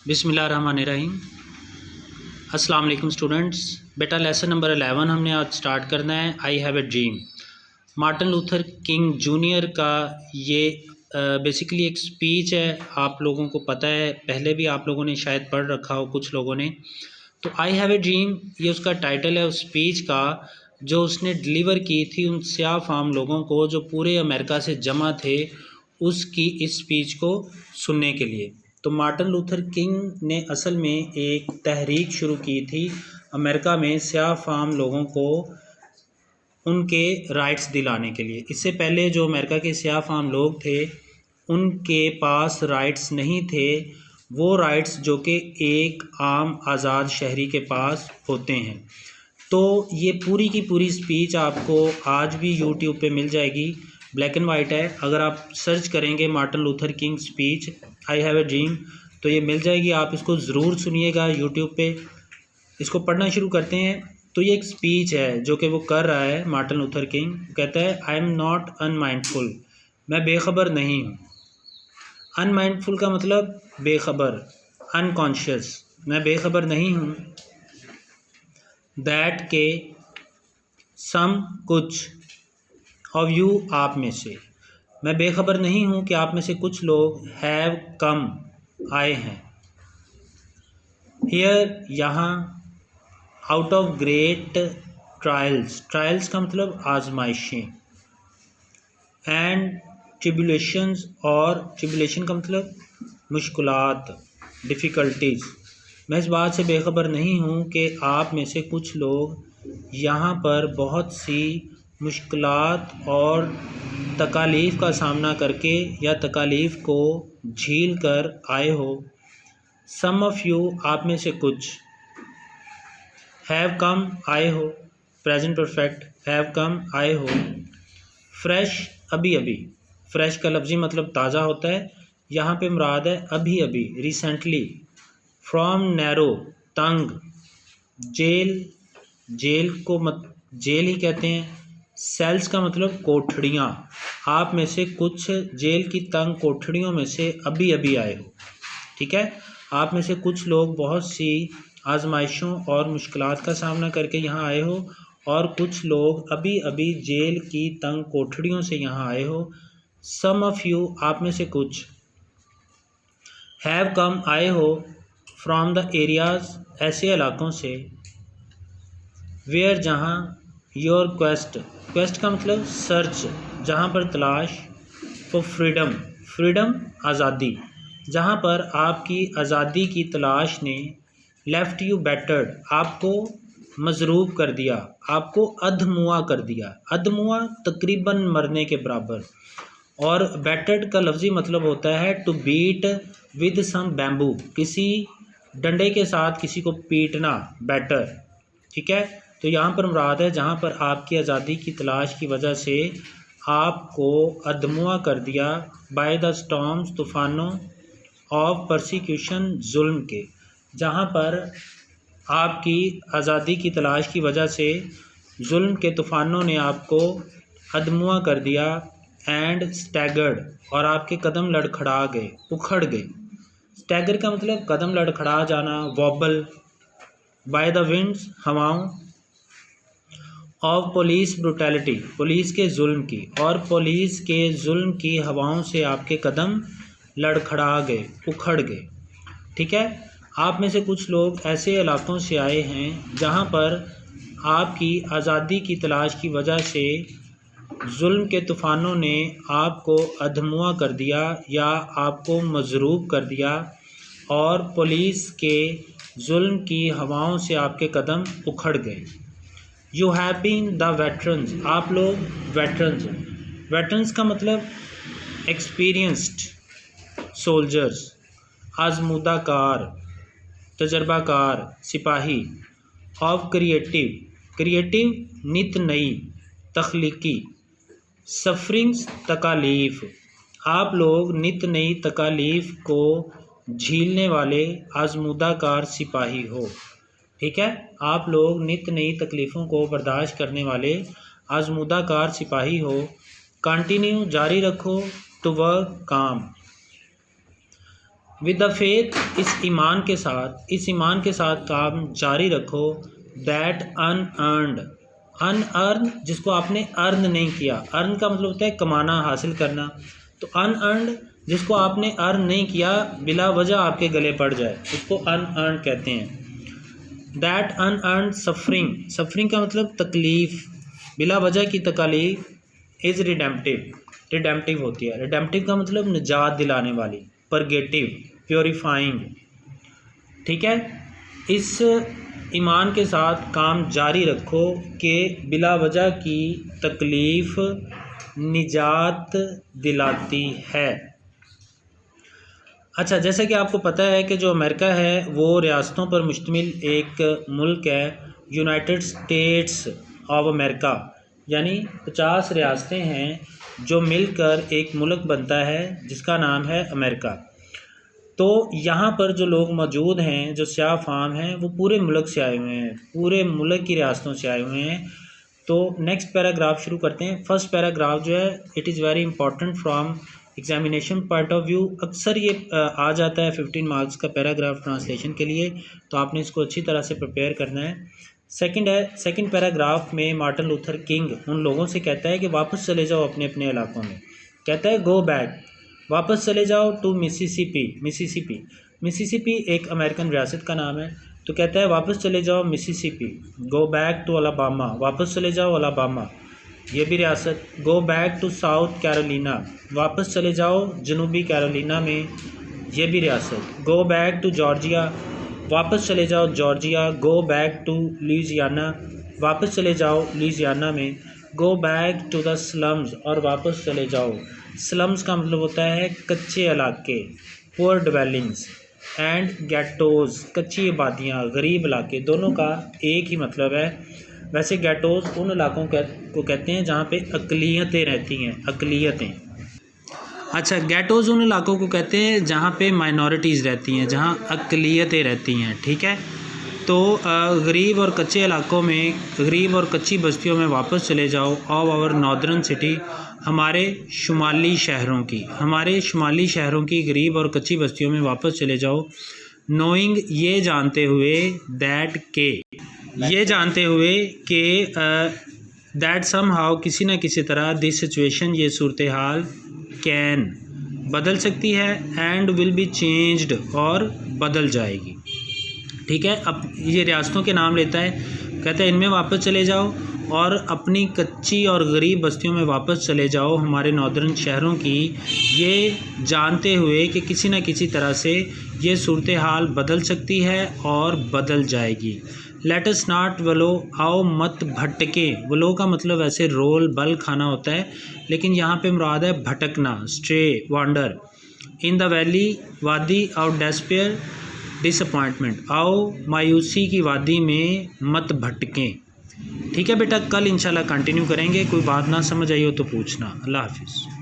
बिस्मिल्लाहिर्रहमानिर्रहीम। अस्सलाम वालेकुम स्टूडेंट्स। बेटा लेसन नंबर 11 हमने आज स्टार्ट करना है। I have a dream. Martin Luther king junior का ये बेसिकली एक स्पीच है। आप लोगों को पता है, पहले भी आप लोगों ने शायद पढ़ रखा हो कुछ लोगों ने। तो आई हैव ए ड्रीम ये उसका टाइटल है उस स्पीच का, जो उसने डिलीवर की थी उन स्याह फाम लोगों को जो पूरे अमेरिका से जमा थे उसकी इस स्पीच को सुनने के लिए। तो मार्टिन लूथर किंग ने असल में एक तहरीक शुरू की थी अमेरिका में स्याह फाम लोगों को उनके राइट्स दिलाने के लिए। इससे पहले जो अमेरिका के स्याह फाम लोग थे उनके पास राइट्स नहीं थे, वो राइट्स जो कि एक आम आज़ाद शहरी के पास होते हैं। तो ये पूरी की पूरी स्पीच आपको आज भी यूट्यूब पे मिल जाएगी, ब्लैक एंड वाइट है। अगर आप सर्च करेंगे Martin Luther king speech I have a dream तो ये मिल जाएगी। आप इसको ज़रूर सुनिएगा यूट्यूब पे। इसको पढ़ना शुरू करते हैं। तो ये एक स्पीच है जो कि वो कर रहा है मार्टिन लूथर किंग। कहता है आई एम नॉट अनमाइंडफुल, मैं बेखबर नहीं हूँ। अनमाइंडफुल का मतलब बेखबर, अनकॉन्शियस, मैं बेखबर नहीं हूँ। दैट के सम कुछ ऑफ यू आप में से, मैं बेखबर नहीं हूँ कि आप में से कुछ लोग हैव कम आए हैं। हियर यहाँ, out of great trials, trials का मतलब आजमाइशें, एंड ट्रिबुलेशंस, और ट्रिबुलेशन का मतलब मुश्किलात, डिफ़िकल्टीज़। मैं इस बात से बेखबर नहीं हूँ कि आप में से कुछ लोग यहाँ पर बहुत सी मुश्किलात और तकालीफ़ का सामना करके या तकालीफ़ को झील कर आए हो। सम ऑफ़ यू आप में से कुछ, हैव कम आए हो, प्रेजेंट परफेक्ट, हैव कम आए हो। फ्रेश अभी अभी, फ्रेश का लफ्ज़ी मतलब ताज़ा होता है, यहाँ पे मुराद है अभी अभी, रिसेंटली। फ्रॉम नैरो तंग, जेल, जेल को जेल ही कहते हैं। सेल्स का मतलब कोठड़ियाँ, आप में से कुछ जेल की तंग कोठड़ियों में से अभी अभी आए हो। ठीक है, आप में से कुछ लोग बहुत सी आजमाइशों और मुश्किलात का सामना करके यहाँ आए हो, और कुछ लोग अभी अभी जेल की तंग कोठड़ियों से यहाँ आए हो। सम ऑफ़ यू आप में से कुछ, हैव कम आए हो, फ्रॉम द एरियाज़ ऐसे इलाकों से, वेयर जहाँ, योर क्वेस्ट, क्वेस्ट का मतलब सर्च, जहाँ पर तलाश, फॉर फ्रीडम, फ्रीडम आज़ादी, जहाँ पर आपकी आज़ादी की तलाश ने, लेफ्ट यू बैटर्ड, आपको मजरूब कर दिया, आपको अधमुआ कर दिया। अधमुआ तकरीबन मरने के बराबर। और बैटर्ड का लफ्ज़ी मतलब होता है to beat with some bamboo, किसी डंडे के साथ किसी को पीटना, बैटर। ठीक है, तो यहाँ पर मुराद है जहाँ पर आपकी आज़ादी की तलाश की वजह से आपको अधमुआ कर दिया, बाय द स्टॉर्म्स, तूफ़ानों, ऑफ परसिक्यूशन, जुल्म के, जहाँ पर आपकी आज़ादी की तलाश की वजह से जुल्म के तूफ़ानों ने आपको अधमुआ कर दिया। एंड स्टैगर्ड, और आपके कदम लड़खड़ा गए, उखड़ गए। स्टैगर का मतलब कदम लड़खड़ा जाना, वॉबल, बाय द विंड्स, हवाओं, ऑफ पुलिस ब्रुटैलिटी, पुलिस के जुल्म की, और पुलिस के जुल्म की हवाओं से आपके कदम लड़खड़ा गए, उखड़ गए। ठीक है, आप में से कुछ लोग ऐसे इलाकों से आए हैं जहां पर आपकी आज़ादी की तलाश की वजह से जुल्म के तूफ़ानों ने आपको अधमुआ कर दिया या आपको मजरूब कर दिया, और पुलिस के जुल्म की हवाओं से आपके कदम उखड़ गए। You have been the veterans, आप लोग वेटरन्स हैं। वेटरन्स का मतलब एक्सपीरियंस्ड सोल्जर्स, आजमूदा कार, तजर्बाकार सिपाही। ऑफ क्रिएटिव, क्रिएटिव नित नई, तख्लीकी। सफरिंग्स तकालीफ़, आप लोग नित नई तकालीफ़ को झीलने वाले आजमूदा कार सिपाही हो। ठीक है, आप लोग नित नई तकलीफ़ों को बर्दाश्त करने वाले आजमूदा कार सिपाही हो। कंटिन्यू जारी रखो, टू वर्क काम, विद द फेथ, इस ईमान के साथ काम जारी रखो। दैट अनअर्न, जिसको आपने अर्न नहीं किया। अर्न का मतलब होता है कमाना, हासिल करना। तो अनअर्नड, जिसको आपने अर्न नहीं किया, बिला वजह आपके गले पड़ जाए, उसको अनअर्न कहते हैं। दैट अनअर्न सफरिंग का मतलब तकलीफ़, बिला वजह की तकालीफ। इज़ रिडेम्पटिव होती है। रिडेम्पटिव का मतलब निजात दिलाने वाली, परगेटिव, प्योरीफाइंग। ठीक है, इस ईमान के साथ काम जारी रखो कि बिला वजह की तकलीफ़ निजात दिलाती है। अच्छा, जैसे कि आपको पता है कि जो अमेरिका है वो रियासतों पर मुश्तमिल एक मुल्क है, यूनाइटेड स्टेट्स ऑफ अमेरिका, यानी 50 रियासतें हैं जो मिलकर एक मुल्क बनता है जिसका नाम है अमेरिका। तो यहाँ पर जो लोग मौजूद हैं, जो सियाह फाम हैं, वो पूरे मुल्क से आए हुए हैं, पूरे मुल्क की रियासतों से आए हुए हैं। तो नेक्स्ट पैराग्राफ शुरू करते हैं। फर्स्ट पैराग्राफ जो है, it is very important from examination point of view. अक्सर ये आ जाता है 15 मार्क्स का पैराग्राफ ट्रांसलेशन के लिए, तो आपने इसको अच्छी तरह से प्रिपेयर करना है। सेकंड पैराग्राफ में मार्टिन लूथर किंग उन लोगों से कहता है कि वापस चले जाओ अपने अपने इलाकों में। कहता है गो बैक, वापस चले जाओ टू मिसिसिपी एक अमेरिकन रियासत का नाम है। तो कहता है वापस चले जाओ Mississippi. Go back to Alabama, वापस चले जाओ अलाबामा, ये भी रियासत। Go back to South Carolina, वापस चले जाओ जनूबी कैरोलिना में, ये भी रियासत। गो बैक टू जॉर्जिया, वापस चले जाओ Georgia. Go back to Louisiana, वापस चले जाओ लुइसियाना में। Go back to the slums, और वापस चले जाओ। स्लम्स का मतलब होता है कच्चे इलाके, पुअर डिवेलिंग्स, एंड गैटोज़, कच्ची आबादियाँ, गरीब इलाके, दोनों का एक ही मतलब है। वैसे गैटोज़ उन इलाकों को कहते हैं जहाँ पे अक़लियतें रहती हैं, अक़लियतें। अच्छा, गैटोज़ उन इलाकों को कहते हैं जहाँ पे माइनॉरिटीज़ रहती हैं, जहाँ अक़लियतें रहती हैं। ठीक है, तो गरीब और कच्चे इलाकों में, गरीब और कच्ची बस्तियों में वापस चले जाओ। ऑफ आवर नॉर्दर्न सिटी, हमारे शुमाली शहरों की गरीब और कच्ची बस्तियों में वापस चले जाओ। नोइंग, ये जानते हुए कि दैट सम हाउ, किसी न किसी तरह, दिस सिचुएशन, ये सूरत हाल, कैन, बदल सकती है, एंड विल बी चेंज्ड, और बदल जाएगी। ठीक है, अब ये रियासतों के नाम लेता है, कहता है इनमें वापस चले जाओ और अपनी कच्ची और गरीब बस्तियों में वापस चले जाओ, हमारे नॉर्दर्न शहरों की, ये जानते हुए कि किसी न किसी तरह से ये सूरत हाल बदल सकती है और बदल जाएगी। लेट अस नॉट वलो, आओ मत भटके। वलो का मतलब वैसे रोल बल खाना होता है, लेकिन यहाँ पे मुराद है भटकना, stray, wander. In the valley, वादी ऑफ डेस्पेयर, डिसअपॉइंटमेंट, आओ मायूसी की वादी में मत भटकें। ठीक है बेटा, कल इंशाल्लाह कंटिन्यू करेंगे। कोई बात ना समझ आई हो तो पूछना। अल्लाह हाफिज़।